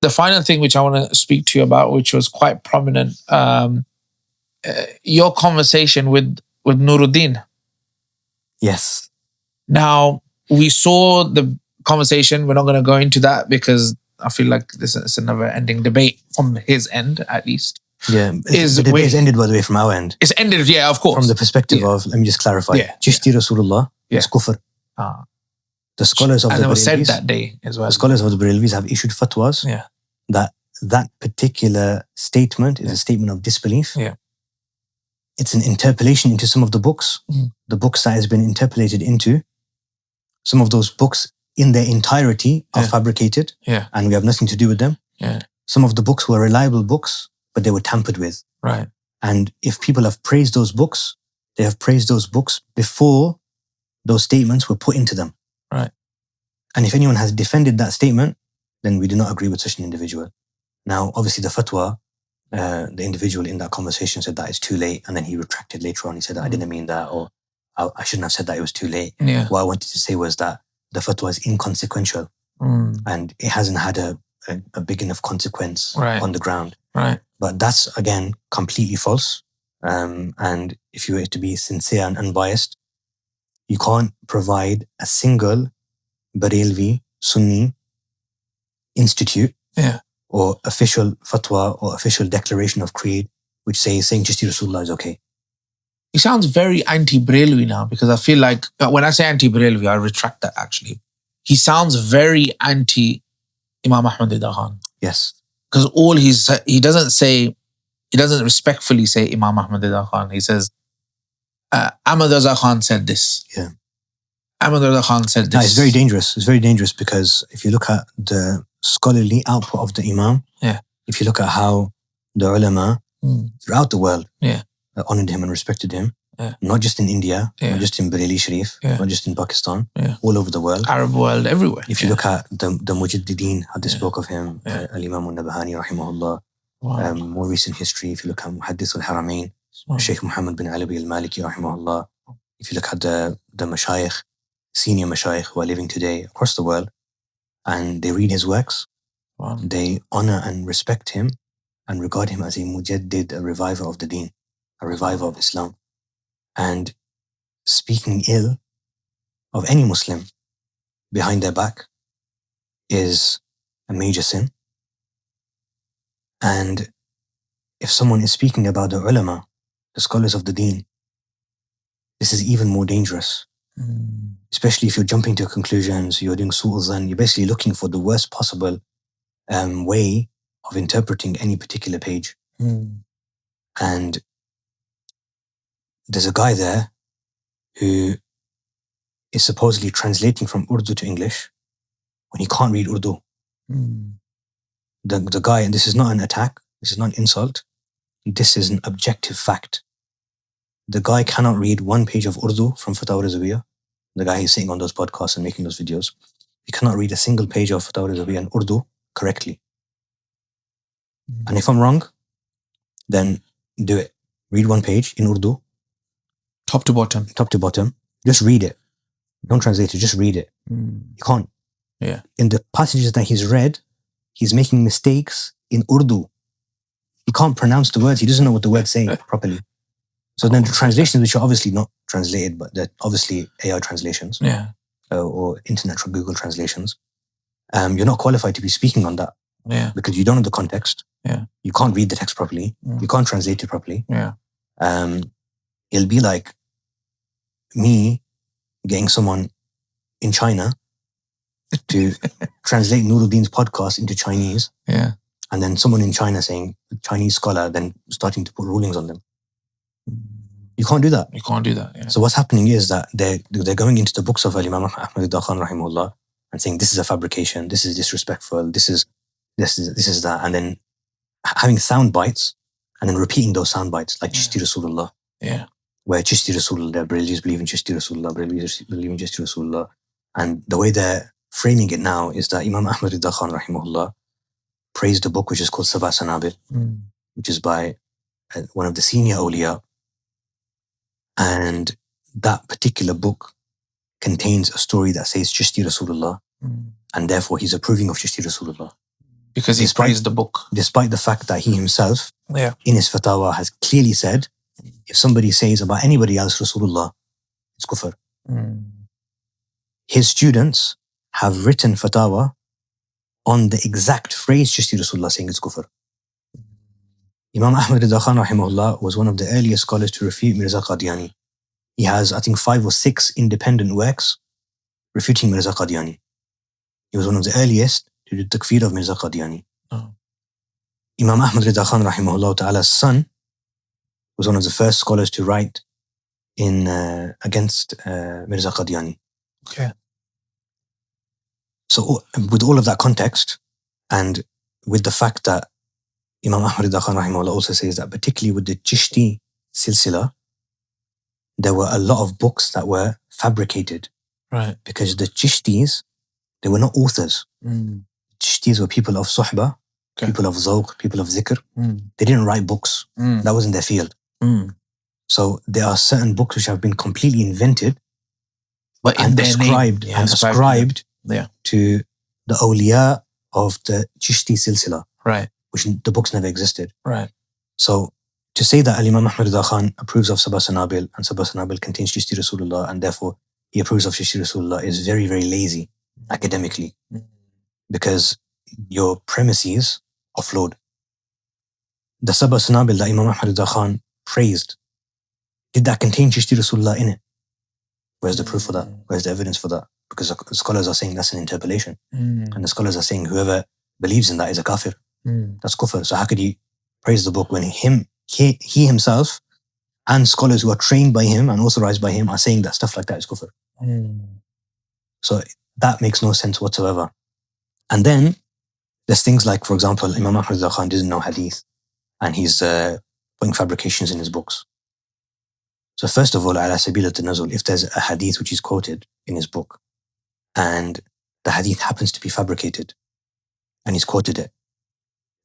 the final thing which I want to speak to you about, which was quite prominent, your conversation with Noorud-deen. Yes. Now, we saw the conversation. We're not going to go into that because I feel like this is a never-ending debate from his end, at least. Yeah, the debate is ended, by the way, from our end. It's ended, yeah, of course. From the perspective of, let me just clarify, Chishti Rasulullah is kufr. The scholars of and the it was Barelvis, said that day as well. The scholars of the Barelvis have issued fatwas that particular statement is a statement of disbelief. Yeah. It's an interpolation into some of the books. The books that has been interpolated into, some of those books in their entirety are fabricated and we have nothing to do with them. Yeah. Some of the books were reliable books, but they were tampered with. Right. And if people have praised those books, they have praised those books before those statements were put into them. Right. And if anyone has defended that statement, then we do not agree with such an individual. Now, obviously the fatwa, the individual in that conversation said that it's too late, and then he retracted later on. He said, I didn't mean that, or I shouldn't have said that, it was too late. Yeah. What I wanted to say was that the fatwa is inconsequential and it hasn't had a big enough consequence on the ground. Right. But that's, again, completely false. And if you were to be sincere and unbiased, you can't provide a single Barelvi Sunni institute or official fatwa or official declaration of creed which saying Chishti Rasulullah is okay. He sounds very anti-Barelvi now, because I feel like when I say anti-Barelvi, I retract that actually. He sounds very anti-Imam Ahmad Raza Khan. Yes. Because he doesn't respectfully say Imam Ahmad Raza Khan. He says, Ahmad Raza Khan said this. Yeah. Ahmad Raza Khan said this. No, it's very dangerous. It's very dangerous because if you look at the scholarly output of the Imam, if you look at how the ulama throughout the world honored him and respected him, not just in India, not just in Bareli Sharif, not just in Pakistan, all over the world. Arab world, everywhere. If you look at the Mujaddideen, how they spoke of him, al-Imam al-Nabhani, rahimahullah, more recent history, if you look at Muhaddith al-Haramain, Shaykh Muhammad bin Alawi al-Maliki, rahimahullah, if you look at the mashayikh, senior mashayikh who are living today across the world, and they read his works, they honor and respect him and regard him as a mujaddid, a reviver of the deen, a reviver of Islam. And speaking ill of any Muslim behind their back is a major sin. And if someone is speaking about the ulama, the scholars of the deen, this is even more dangerous. Especially if you're jumping to conclusions, you're doing su'ul zan, you're basically looking for the worst possible way of interpreting any particular page. And there's a guy there who is supposedly translating from Urdu to English when he can't read Urdu. The guy, and this is not an attack, this is not an insult, this is an objective fact. The guy cannot read one page of Urdu from Fatawa Rizawiyah. The guy who's sitting on those podcasts and making those videos, he cannot read a single page of Fatawa Rizawiyah in Urdu correctly. And if I'm wrong, then do it. Read one page in Urdu. Top to bottom. Top to bottom. Just read it. Don't translate it, just read it. You can't. Yeah. In the passages that he's read, he's making mistakes in Urdu. He can't pronounce the words. He doesn't know what the words say properly. So then the translations, which are obviously not translated, but they're obviously AI translations or internet or Google translations, you're not qualified to be speaking on that because you don't know the context. You can't read the text properly. You can't translate it properly. It'll be like me getting someone in China to translate Noorud-deen's podcast into Chinese, and then someone in China saying, Chinese scholar, then starting to put rulings on them. You can't do that. You can't do that. So what's happening is that they're going into the books of Imam Ahmad Raza Khan, rahimahullah, and saying this is a fabrication, this is disrespectful, this is that, and then having sound bites and then repeating those sound bites like Chishti Rasulullah. Where Chishti Rasulullah, Barelvis believe in Chishti Rasulullah, Barelvis believe in Chishti Rasulullah. And the way they're framing it now is that Imam Ahmad Raza Khan, rahimahullah, praised a book which is called Sab'a Sanabil, which is by one of the senior awliya. And that particular book contains a story that says Chishti Rasulullah, and therefore he's approving of Chishti Rasulullah. Because he praised the book. Despite the fact that he himself, Yeah. in his fatwa, has clearly said, if somebody says about anybody else Rasulullah, it's kufr. His students have written fatwa on the exact phrase Chishti Rasulullah saying it's kufr. Imam Ahmad Raza Khan rahimahullah was one of the earliest scholars to refute Mirza Qadiani. He has, I think, 5 or 6 independent works refuting Mirza Qadiani. He was one of the earliest to do takfir of Mirza Qadiani. Oh. Imam Ahmad Raza Khan rahimahullah ta'ala's son was one of the first scholars to write in against Mirza Qadiani. Okay. So with all of that context, and with the fact that Imam Ahmad Raza Khan rahimahullah also says that particularly with the Chishti silsila, there were a lot of books that were fabricated. Right. Because the Chishtis, they were not authors. Chishtis were people of suhbah, people of zawq, people of zikr. They didn't write books. That wasn't their field. So there are certain books which have been completely invented and ascribed to the awliya of the Chishti silsila. Right. Which the books never existed. Right. So to say that Imam Ahmad Raza Khan approves of Sabah Sanabil and Sabah Sanabil contains Chishti Rasulullah and therefore he approves of Chishti Rasulullah is very, very lazy academically because your premises are flawed. The Sabah Sanabil that Imam Ahmad Raza Khan praised, did that contain Chishti Rasulullah in it? Where's the proof for that? Where's the evidence for that? Because the scholars are saying that's an interpolation. And the scholars are saying whoever believes in that is a kafir. That's kufr. So how could he praise the book when he himself and scholars who are trained by him and authorized by him are saying that stuff like that is kufr? So that makes no sense whatsoever. And then there's things like, for example, Imam Ahmad Raza Khan doesn't know hadith and he's putting fabrications in his books. So first of all, ala sabilat al-nazul, if there's a hadith which is quoted in his book and the hadith happens to be fabricated and he's quoted it,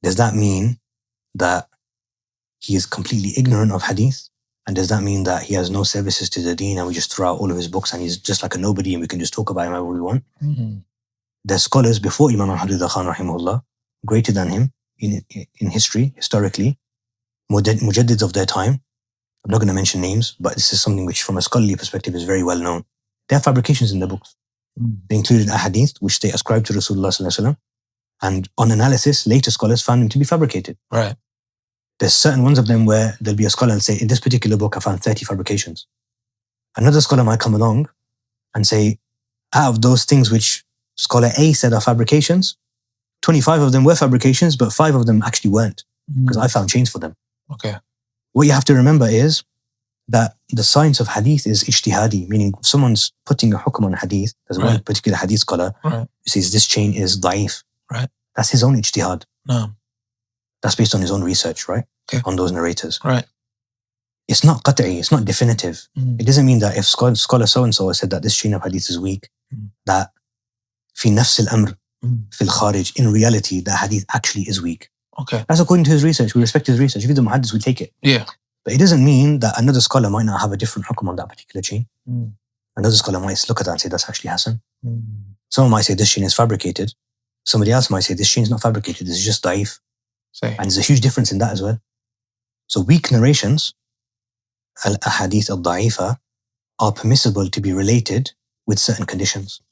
does that mean that he is completely ignorant of hadith? And does that mean that he has no services to the deen and we just throw out all of his books and he's just like a nobody and we can just talk about him however we want? There's scholars before Imam Ahmad Raza Khan rahimahullah, greater than him in history, historically, mujaddids of their time. I'm not going to mention names, but this is something which from a scholarly perspective is very well known. They have fabrications in their books. They included a hadith which they ascribed to Rasulullah sallallahu alaihi wasallam, and on analysis, later scholars found them to be fabricated. Right. There's certain ones of them where there'll be a scholar and say, in this particular book, I found 30 fabrications. Another scholar might come along and say, out of those things which scholar A said are fabrications, 25 of them were fabrications, but 5 of them actually weren't, because I found chains for them. Okay. What you have to remember is that the science of hadith is ijtihadi, meaning if someone's putting a hukum on hadith, there's one particular hadith scholar who says this chain is da'if. Right. That's his own ijtihad. No. That's based on his own research, right? Okay. On those narrators. Right. It's not qat'i, it's not definitive. It doesn't mean that if scholar so-and-so said that this chain of hadith is weak, that fi nafs al-amr, fil kharij, in reality, that hadith actually is weak. Okay. That's according to his research. We respect his research. If he's the muhaddis, we take it. Yeah. But it doesn't mean that another scholar might not have a different hukum on that particular chain. Another scholar might look at that and say that's actually hasan. Someone might say this chain is fabricated. Somebody else might say this chain is not fabricated. This is just da'if. And there's a huge difference in that as well. So weak narrations, al-ahadith al-da'ifa, are permissible to be related with certain conditions.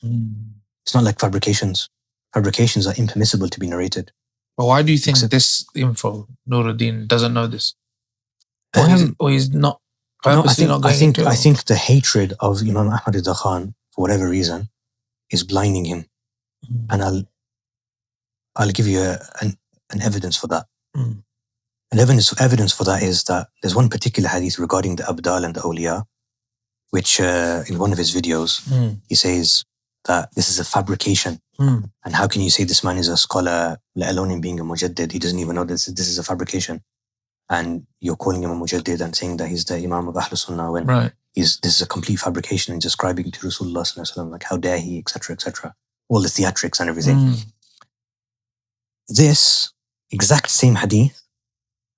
It's not like fabrications. Fabrications are impermissible to be narrated. But why do you think this info, Noorud-deen doesn't know this? Or he's not purposely not going into it? I think the hatred of Imam Ahmad Raza Khan, for whatever reason, is blinding him. And I'll give you an evidence for that. And evidence for that is that there's one particular hadith regarding the Abdal and the Awliya, which in one of his videos, he says that this is a fabrication. And how can you say this man is a scholar, let alone him being a mujaddid? He doesn't even know this is a fabrication. And you're calling him a mujaddid and saying that he's the Imam of al-Sunnah when this is a complete fabrication and describing to Rasulullah sallallahu alaihi wasallam, like how dare he, etc., etc. All the theatrics and everything. This exact same hadith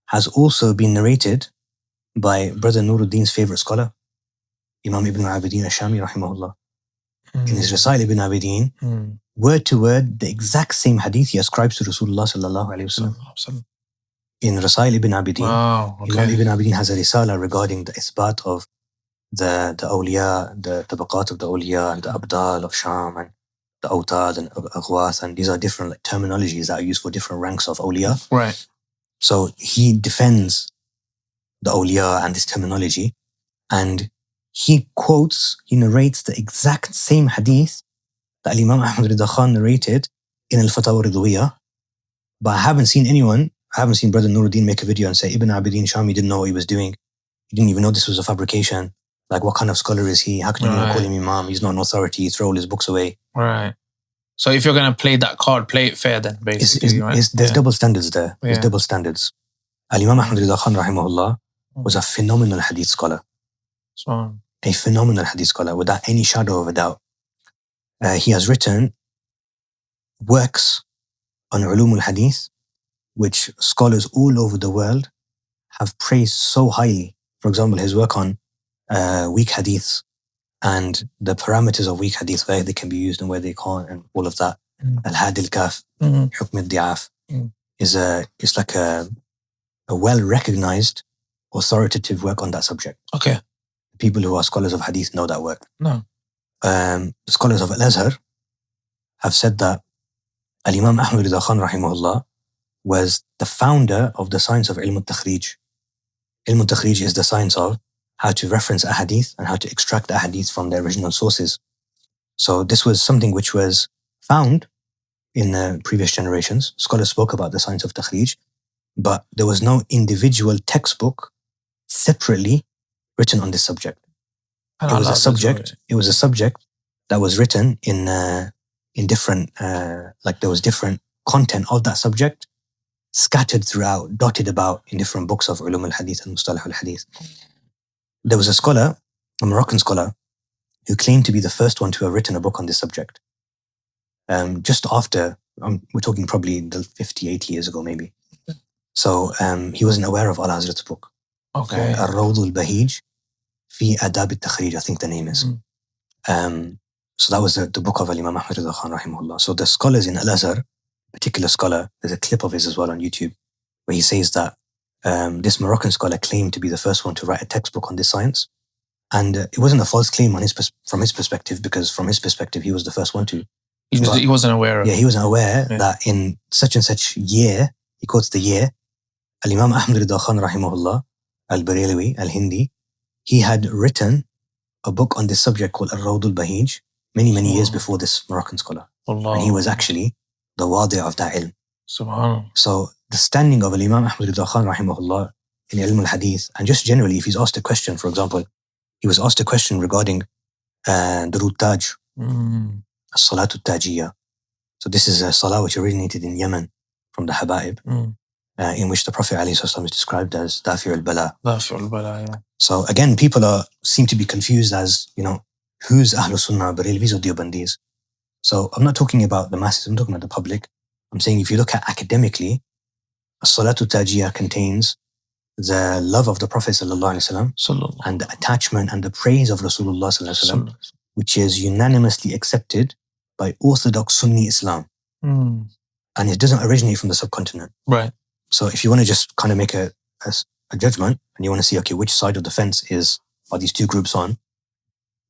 has also been narrated by brother Noorud-deen's favorite scholar, Imam Ibn Abidin al-Shami, rahimahullah. in his Rasail ibn Abidin, word to word, the exact same hadith he ascribes to Rasulullah sallallahu alayhi wasallam. In Rasail ibn Abidin, Imam ibn Abidin has a risala regarding the isbat of the awliya, the tabaqat of the awliya, and the abdal of Sham, and the awtad and aghwath, and these are different terminologies that are used for different ranks of awliya. Right. So he defends the awliya and this terminology, and he narrates the exact same hadith that Imam Ahmad Raza Khan narrated in al-Fatawa Ridwiyah. But I haven't seen Brother Noorud-deen make a video and say, Ibn Abidin Shami didn't know what he was doing. He didn't even know this was a fabrication. Like, what kind of scholar is he? How can you call him Imam? He's not an authority. Throw all his books away. Right. So if you're going to play that card, play it fair then, basically. There's double standards there. There's double standards. Imam Ahmad Raza Khan, rahimahullah, was a phenomenal hadith scholar. A phenomenal hadith scholar, without any shadow of a doubt. He has written works on ulum al-hadith, which scholars all over the world have praised so highly. For example, his work on weak hadiths and the parameters of weak hadith, where they can be used and where they can't, and all of that. Al-Hadi al-Kaf, Hukm al-Di'af, is like a well-recognized authoritative work on that subject. Okay. People who are scholars of hadith know that work. No. The scholars of Al-Azhar have said that Al-Imam Ahmad Raza Khan, rahimahullah, was the founder of the science of ilm al-takhrij. Ilm al-takhrij is the science of how to reference a hadith and how to extract a hadith from their original sources. So this was something which was found in previous generations. Scholars spoke about the science of takhrij, but there was no individual textbook separately written on this subject. It was a subject that was written in different, like there was different content of that subject scattered throughout, dotted about in different books of ulum al-hadith and mustalah al-hadith. There was a scholar, a Moroccan scholar, who claimed to be the first one to have written a book on this subject. Just after, we're talking probably 50, 80 years ago maybe. So he wasn't aware of Al-Hazrat's book. Okay. Al-Rawd al-Bahij fi Adab al-Takhrij, I think the name is. So that was the book of Imam Ahmad Raza Khan, rahimahullah. So the scholars in Al-Azhar, particular scholar, there's a clip of his as well on YouTube, where he says that this Moroccan scholar claimed to be the first one to write a textbook on this science. And it wasn't a false claim from his perspective, because from his perspective, he was the first one to. He wasn't aware of it. Yeah, he wasn't aware that in such and such year, he quotes the year, Al-Imam Ahmad Raza Khan, rahimahullah, al-Barelwi, al-Hindi, he had written a book on this subject called Al-Rawd al-Bahij many years before this Moroccan scholar. Allah. And he was actually the wadi of that ilm. Subhanallah. So the standing of Imam Ahmad Raza Khan, rahimahullah, in ilm al-hadith, and just generally, if he's asked a question, for example, he was asked a question regarding Durood Taj, As-Salatu Tajiyya. So this is a salah which originated in Yemen from the Habaib, in which the Prophet ﷺ is described as Dafi' al-Bala. Dafi' al-Bala, yeah. So again, people seem to be confused as, who's Ahlul Sunnah, Barelvis or Deobandis. So I'm not talking about the masses, I'm talking about the public. I'm saying if you look at academically, As-Salatu Tajiyya contains the love of the Prophet ﷺ and the attachment and the praise of Rasulullah ﷺ, which is unanimously accepted by Orthodox Sunni Islam. And it doesn't originate from the subcontinent. Right. So if you want to just kind of make a judgment and you want to see, okay, which side of the fence are these two groups on,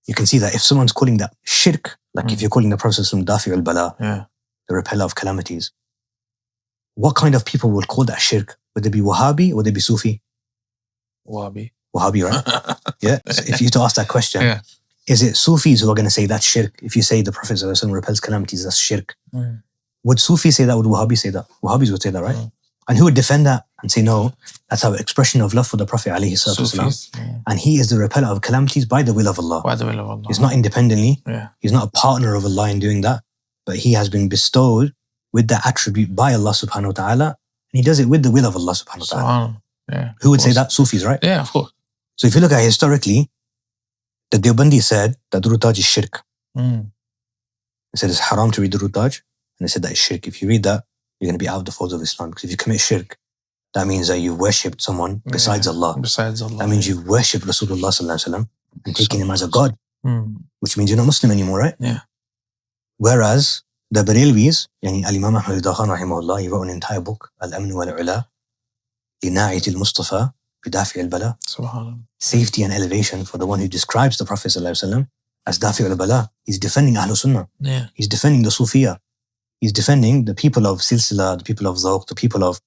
you can see that if someone's calling that shirk, like if you're calling the Prophet Dafi' al-Bala, the repeller of calamities, what kind of people will call that shirk? Would they be Wahhabi or would they be Sufi? Wahhabi, right? Yeah. So if you to ask that question, is it Sufis who are going to say that's shirk? If you say the Prophet repels calamities, that's shirk. Would Sufi say that? Would Wahhabi say that? Wahhabis would say that, right? And who would defend that and say, no, that's our expression of love for the Prophet ﷺ. And he is the repeller of calamities by the will of Allah. By the will of Allah. He's not independently. He's not a partner of Allah in doing that. But he has been bestowed with that attribute by Allah subhanahu wa ta'ala. And he does it with the will of Allah subhanahu wa ta'ala. Who would say that? Sufis, right? Yeah, of course. So if you look at historically, the Deobandi said that Durood Taj is shirk. They said it's haram to read Durood Taj. And they said that it's shirk. If you read that, you're going to be out of the folds of Islam. Because if you commit shirk, that means that you've worshipped someone besides Allah. Besides Allah. That means you've worshipped Rasulullah sallallahu alaihi wasallam and taken him as a god. which means you're not Muslim anymore, right? Yeah. Whereas the Barelwis, يعني al-Imam Ahmad Raza Khan rahimahullah, he wrote an entire book, Al-Amn wal-Ula, لناعية المصطفى بدافع البلاء. Subhanallah. Safety and elevation for the one who describes the Prophet ﷺ as dafi' al-bala. He's defending Ahlul Sunnah. Yeah. He's defending the Sufiya. He's defending the people of Silsila, the people of Zawq, the people of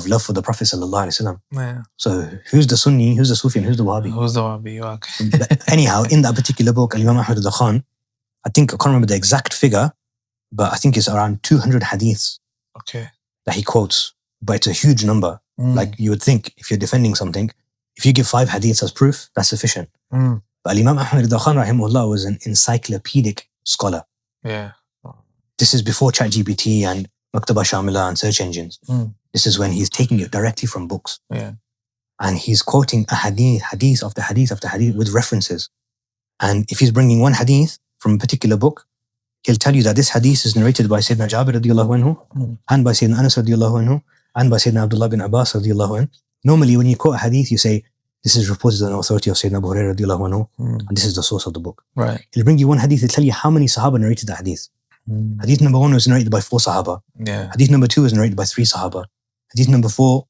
love for the Prophet ﷺ. Yeah. So who's the Sunni, who's the Sufi, and who's the Wahhabi? Who's the Wahhabi? Okay. But anyhow, in that particular book, Imam Ahmad Raza Khan, I can't remember the exact figure, but I think it's around 200 hadiths Okay. that he quotes. But it's a huge number. Like you would think, if you're defending something, if you give 5 hadiths as proof, that's sufficient. But Imam Ahmad Raza Khan rahimahullah was an encyclopedic scholar. Yeah. This is before ChatGPT and Maktaba Shamila and search engines. This is when he's taking it directly from books. Yeah. And he's quoting a hadith after hadith after hadith with references. And if he's bringing one hadith from a particular book, he'll tell you that this hadith is narrated by Sayyidina Jabir radiyallahu anhu, and by Sayyidina Anas radiyallahu anhu, and by Sayyidina Abdullah bin Abbas radiyallahu anhu. Normally, when you quote a hadith, you say, this is reported on the authority of Sayyidina Abu Hurairah radiyallahu anhu, and this is the source of the book. Right. He'll bring you one hadith, he'll tell you how many Sahaba narrated that hadith. Hadith number 1 was narrated by 4 Sahaba. Yeah. Hadith number 2 was narrated by 3 Sahaba. Hadith number 4,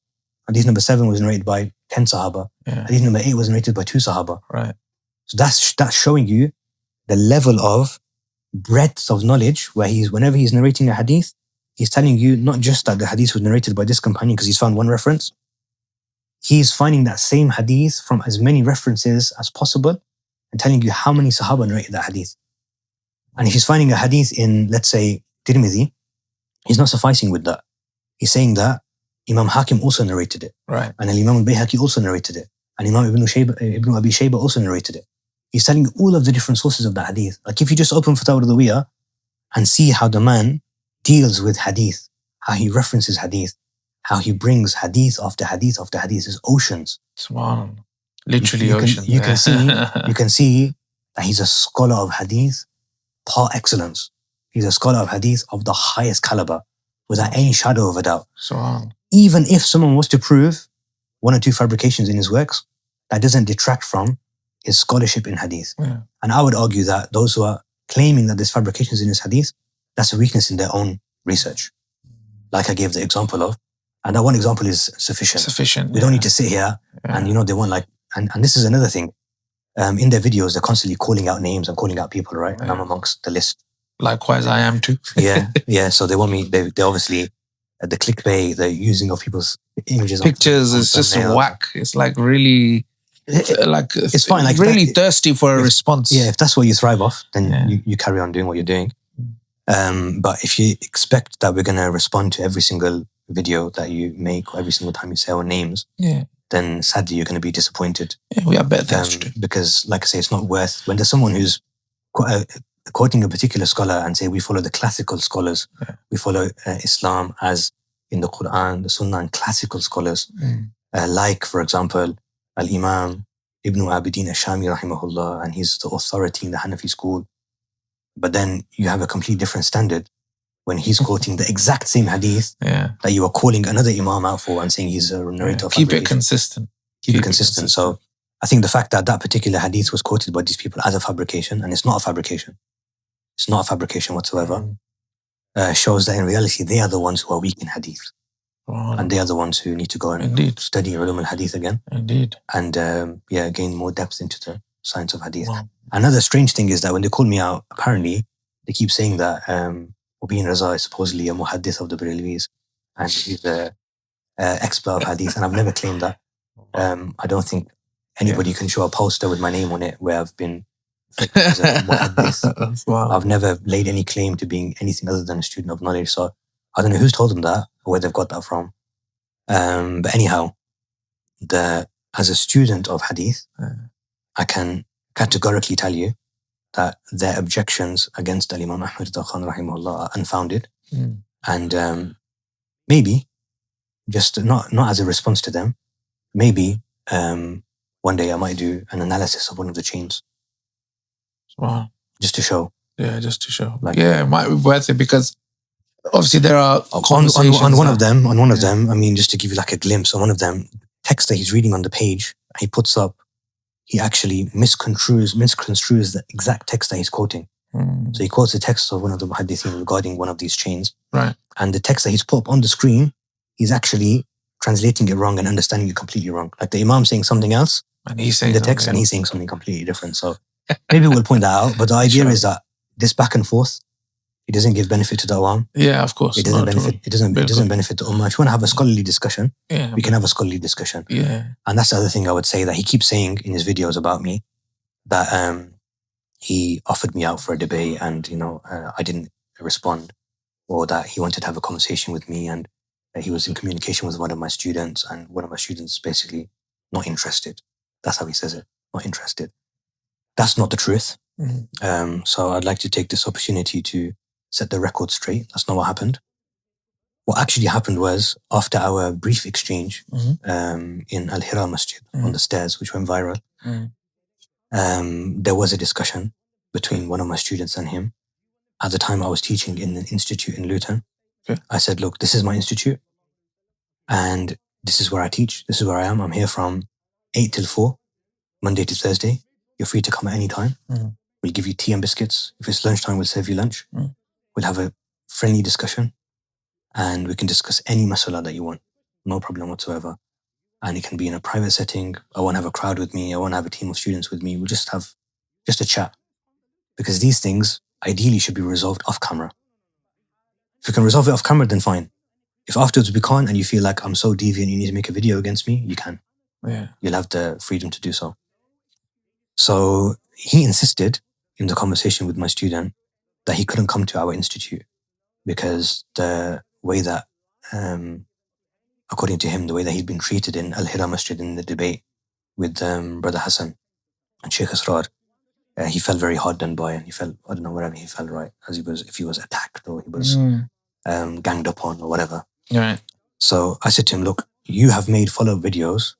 hadith number 7 was narrated by 10 Sahaba. Yeah. Hadith number 8 was narrated by 2 Sahaba. Right. So that's showing you the level of breadth of knowledge where whenever he's narrating a hadith, he's telling you not just that the hadith was narrated by this companion because he's found one reference. He's finding that same hadith from as many references as possible and telling you how many Sahaba narrated that hadith. And if he's finding a hadith in, let's say, Tirmidhi, he's not sufficing with that. He's saying that Imam Hakim also narrated it. Right. And Imam al-Bayhaqi also narrated it. And Imam Ibn Abi Shayba also narrated it. He's telling you all of the different sources of that hadith. Like if you just open Fatawa al-Dawiyah and see how the man deals with hadith, how he references hadith, how he brings hadith after hadith after hadith, is oceans. Subhanallah. Literally oceans. You can see that he's a scholar of hadith par excellence. He's a scholar of hadith of the highest caliber, without any shadow of a doubt. Subhanallah. Even if someone was to prove 1 or 2 fabrications in his works, that doesn't detract from his scholarship in hadith. Yeah. And I would argue that those who are claiming that there's fabrications in his hadith, that's a weakness in their own research. Like I gave the example of. And that one example is sufficient. We don't need to sit here and, they want like, and this is another thing. In their videos, they're constantly calling out names and calling out people, right? And I'm amongst the list. Likewise, I am too. Yeah. So they want me, they obviously, the clickbait, the using of people's images. Pictures is just whack. It's like really, it's fine. Like really thirsty for a response. Yeah, if that's what you thrive off, then you carry on doing what you're doing. But if you expect that we're going to respond to every single video that you make, or every single time you say our names, then sadly you're going to be disappointed. Yeah, we have better things to do. Because, like I say, it's not worth, when there's someone who's quoting a particular scholar and say we follow the classical scholars, we follow Islam as in the Quran, the Sunnah, and classical scholars, like, for example, Al-Imam Ibn Abidin al-Shami rahimahullah, and he's the authority in the Hanafi school. But then you have a completely different standard when he's quoting the exact same hadith that you are calling another Imam out for and saying he's a narrator of Keep it consistent. Keep it consistent. So I think the fact that that particular hadith was quoted by these people as a fabrication, and it's not a fabrication whatsoever, shows that in reality they are the ones who are weak in hadith. And they are the ones who need to go and study ulum al-hadith again. Indeed. And gain more depth into the science of hadith. Another strange thing is that when they call me out, apparently they keep saying that Mubeen Raza is supposedly a muhaddith of the Barelwis and he's an expert of hadith, and I've never claimed that. I don't think anybody can show a poster with my name on it where I've been as a muhaddith. I've never laid any claim to being anything other than a student of knowledge. So I don't know who's told them that or where they've got that from. But anyhow, as a student of hadith, I can categorically tell you that their objections against Imam Ahmad Raza Khan rahimahullah are unfounded. And maybe, just not as a response to them, maybe one day I might do an analysis of one of the chains. Wow. Just to show. Yeah, just to show. It might be worth it because obviously there are on one of them, I mean, just to give you like a glimpse, on one of them, text that he's reading on the page, he puts up he actually misconstrues the exact text that he's quoting. So he quotes the text of one of the muhaddithin regarding one of these chains. Right. And the text that he's put up on the screen, he's actually translating it wrong and understanding it completely wrong. Like the Imam saying something else And he's saying in the text, something and he's saying something completely different. So maybe we'll point that out. But the idea is that this back and forth, it doesn't give benefit to the awam. Yeah, of course. It doesn't benefit. It doesn't benefit the ummah. If you want to have a scholarly discussion, we can have a scholarly discussion. Yeah. And that's the other thing I would say, that he keeps saying in his videos about me, that he offered me out for a debate and I didn't respond, or that he wanted to have a conversation with me and that he was in communication with one of my students, and one of my students basically not interested. That's how he says it. Not interested. That's not the truth. So I'd like to take this opportunity to set the record straight. That's not what happened. What actually happened was, after our brief exchange in Al-Hira Masjid on the stairs, which went viral, there was a discussion between one of my students and him. At the time, I was teaching in an institute in Luton. Okay. I said, look, this is my institute and this is where I teach. This is where I am. I'm here from 8 till 4, Monday to Thursday. You're free to come at any time. We'll give you tea and biscuits. If it's lunchtime, we'll serve you lunch. We'll have a friendly discussion and we can discuss any masala that you want. No problem whatsoever. And it can be in a private setting. I won't have a crowd with me. I won't have a team of students with me. We'll just have just a chat. Because these things ideally should be resolved off camera. If you can resolve it off camera, then fine. If afterwards we can't and you feel like I'm so deviant, you need to make a video against me, you can. Yeah. You'll have the freedom to do so. So he insisted in the conversation with my student that he couldn't come to our institute because the way that, according to him, the way that he'd been treated in Al-Hira Masjid in the debate with Brother Hassan and Shaykh Asrar, he felt very hard done by, and he felt, I don't know, whatever he felt, right, if he was attacked or he was ganged up on or whatever. Right. So I said to him, look, you have made follow-up videos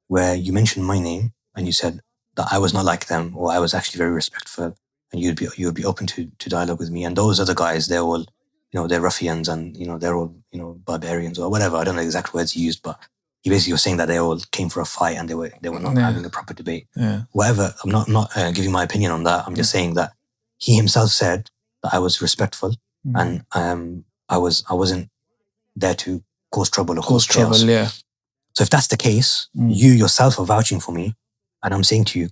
where you mentioned my name and you said that I was not like them, or I was actually very respectful, and you'd be open to dialogue with me. And those other guys, they're all, they're ruffians and, they're all, barbarians or whatever. I don't know the exact words he used, but he basically was saying that they all came for a fight and they were not having a proper debate. Yeah. Whatever, I'm not giving my opinion on that. I'm just saying that he himself said that I was respectful and I wasn't there to cause trouble or cause chaos. Yeah. So if that's the case, you yourself are vouching for me, and I'm saying to you,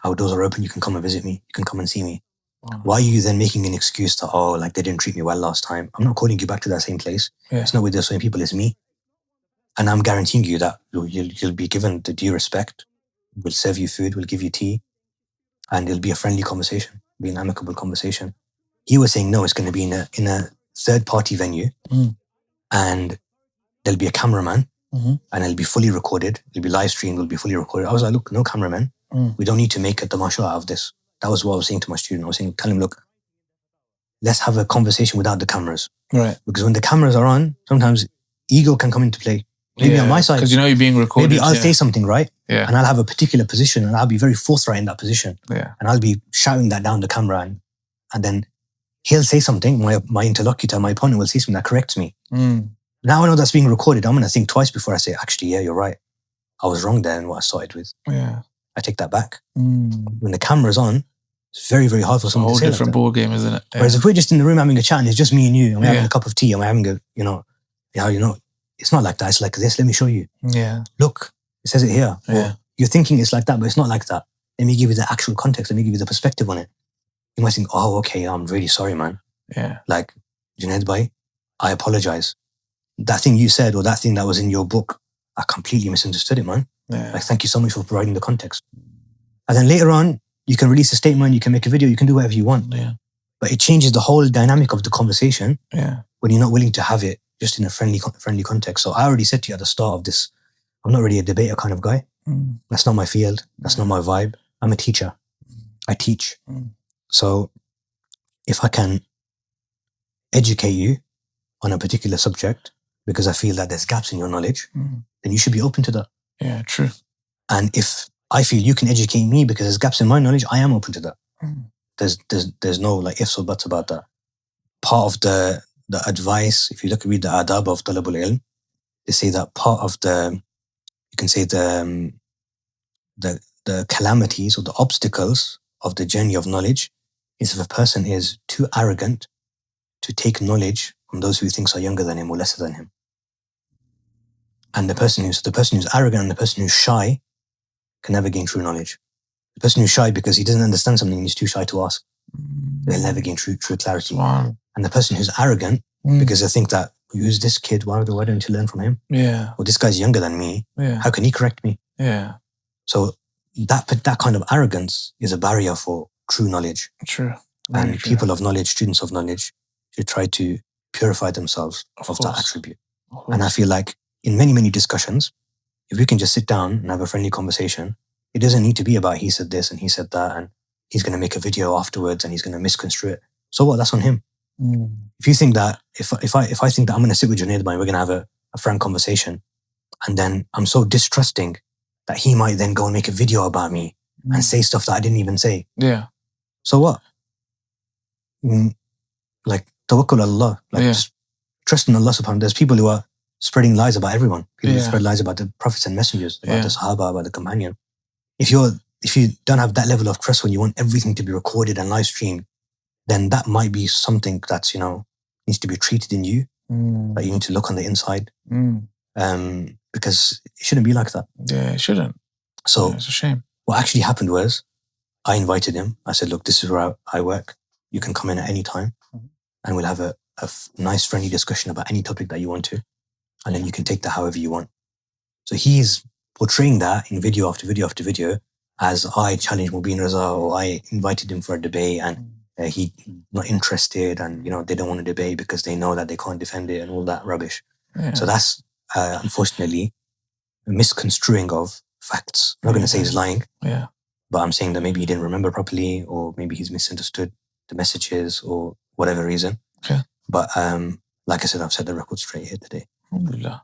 our doors are open, you can come and visit me, you can come and see me. Wow. Why are you then making an excuse that, they didn't treat me well last time? I'm not calling you back to that same place. Yeah. It's not with those same people, it's me. And I'm guaranteeing you that you'll be given the due respect. We'll serve you food, we'll give you tea, and it'll be a friendly conversation, be an amicable conversation. He was saying, no, it's going to be in a third-party venue, and there'll be a cameraman, and it'll be fully recorded. It'll be live streamed, it'll be fully recorded. I was like, look, no cameraman. We don't need to make a tamasha out of this. That was what I was saying to my student. I was saying, tell him, look, let's have a conversation without the cameras. Right. Because when the cameras are on, sometimes ego can come into play. Maybe on my side. Because you're being recorded. Maybe I'll say something, right? Yeah. And I'll have a particular position and I'll be very forthright in that position. Yeah. And I'll be shouting that down the camera and then he'll say something, my interlocutor, my opponent will say something that corrects me. Now I know that's being recorded. I'm going to think twice before I say, actually, yeah, you're right. I was wrong there in what I started with. Yeah. I take that back. When the camera's on, it's very, very hard for someone to say different ball game, isn't it? Yeah. Whereas if we're just in the room having a chat and it's just me and you and we're having a cup of tea and we're having it's not like that. It's like this. Let me show you. Yeah. Look, it says it here. Yeah. Or you're thinking it's like that, but it's not like that. Let me give you the actual context. Let me give you the perspective on it. You might think, oh, okay, I'm really sorry, man. Yeah. Like, Junaid bhai, I apologize. That thing you said or that thing that was in your book, I completely misunderstood it, man. Yeah. Like, thank you so much for providing the context. And then later on, you can release a statement, you can make a video, you can do whatever you want. Yeah. But it changes the whole dynamic of the conversation when you're not willing to have it just in a friendly context. So I already said to you at the start of this, I'm not really a debater kind of guy. That's not my field. That's not my vibe. I'm a teacher. I teach. So if I can educate you on a particular subject because I feel that there's gaps in your knowledge, then you should be open to that. Yeah, true. And if I feel you can educate me because there's gaps in my knowledge, I am open to that. There's no like ifs or buts about that. Part of the advice, if you read the adab of talabul ilm, they say that part of the the calamities or the obstacles of the journey of knowledge is if a person is too arrogant to take knowledge from those who he thinks are younger than him or lesser than him. And the person who's arrogant and the person who's shy can never gain true knowledge. The person who's shy because he doesn't understand something, he's too shy to ask. They'll never gain true clarity. Wow. And the person who's arrogant because they think that, who's this kid? Why don't you learn from him? Yeah. Or this guy's younger than me. Yeah. How can he correct me? Yeah. So that kind of arrogance is a barrier for true knowledge. True. And people of knowledge, students of knowledge, should try to purify themselves of that attribute. And I feel like in many, many discussions, if we can just sit down and have a friendly conversation, it doesn't need to be about he said this and he said that and he's going to make a video afterwards and he's going to misconstrue it. So what? That's on him. If you think that, if I think that I'm going to sit with Junaid and we're going to have a frank conversation, and then I'm so distrusting that he might then go and make a video about me and say stuff that I didn't even say. Yeah. So what? Like, tawakkul Allah. Like, just trust in Allah subhanahu wa ta'ala. There's people who are spreading lies about everyone. People who spread lies about the prophets and messengers, about the Sahaba, about the companion. If you don't have that level of trust when you want everything to be recorded and live streamed, then that might be something that's, needs to be treated in you, that you need to look on the inside. Because it shouldn't be like that. Yeah, it shouldn't. So it's a shame. What actually happened was, I invited him. I said, look, this is where I work. You can come in at any time and we'll have a nice friendly discussion about any topic that you want to. And then you can take that however you want. So he's portraying that in video after video after video as I challenged Mubeen Raza, or I invited him for a debate and he not interested, and they don't want to debate because they know that they can't defend it and all that rubbish. So that's unfortunately a misconstruing of facts. I'm not going to say he's lying, but I'm saying that maybe he didn't remember properly, or maybe he's misunderstood the messages or whatever reason. But like I said, I've set the record straight here today. Alhamdulillah.